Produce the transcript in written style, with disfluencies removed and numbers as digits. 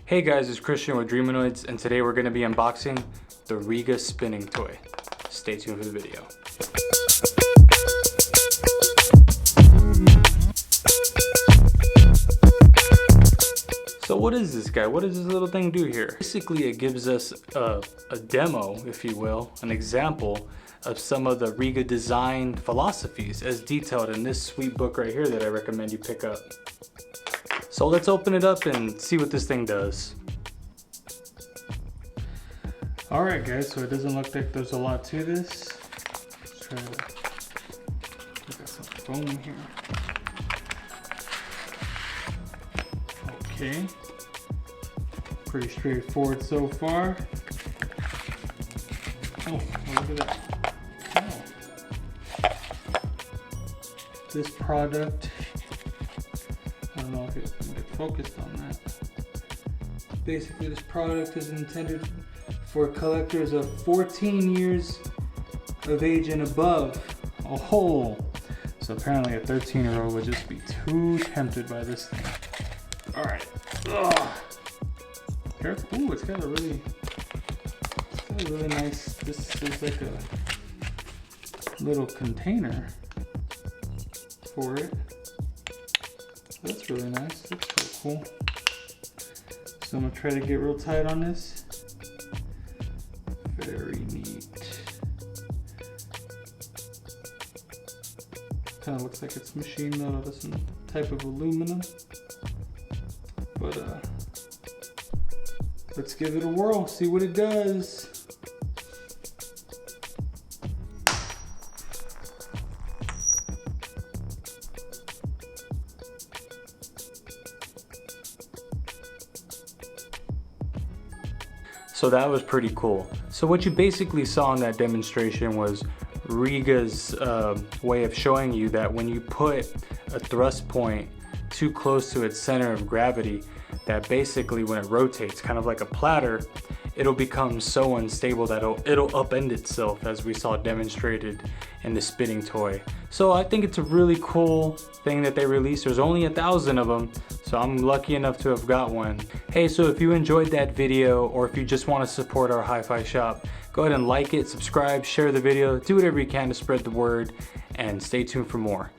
Hey guys, it's Christian with Dreamanoids, and today we're going to be unboxing the Rega Spinning Toy. Stay tuned for the video. So what is this guy? What does this little thing do here? Basically it gives us a demo, if you will, an example of some of the Rega design philosophies as detailed in this sweet book right here that I recommend you pick up. So let's open it up and see what this thing does. Alright guys, so it doesn't look like there's a lot to this. Let's try to get some foam here. Okay. Pretty straightforward so far. Oh, look at that. Oh. This product, I don't know if it can get focused on that. Basically, this product is intended for collectors of 14 years of age and above. Oh, so apparently a 13-year-old would just be too tempted by this thing. All right. Ugh. Careful. Ooh, it's got a really nice. This is like a little container for it. That's really nice. That's so cool. So I'm gonna try to get real tight on this. Very neat. Kind of looks like it's machined out of some type of aluminum. But let's give it a whirl, see what it does. So that was pretty cool. So what you basically saw in that demonstration was Rega's way of showing you that when you put a thrust point too close to its center of gravity, that basically when it rotates, kind of like a platter, it'll become so unstable that it'll upend itself, as we saw demonstrated in the spinning toy. So I think it's a really cool thing that they released. There's only 1,000 of them, so I'm lucky enough to have got one. Hey, so if you enjoyed that video, or if you just want to support our hi-fi shop, go ahead and like it, subscribe, share the video, do whatever you can to spread the word, and stay tuned for more.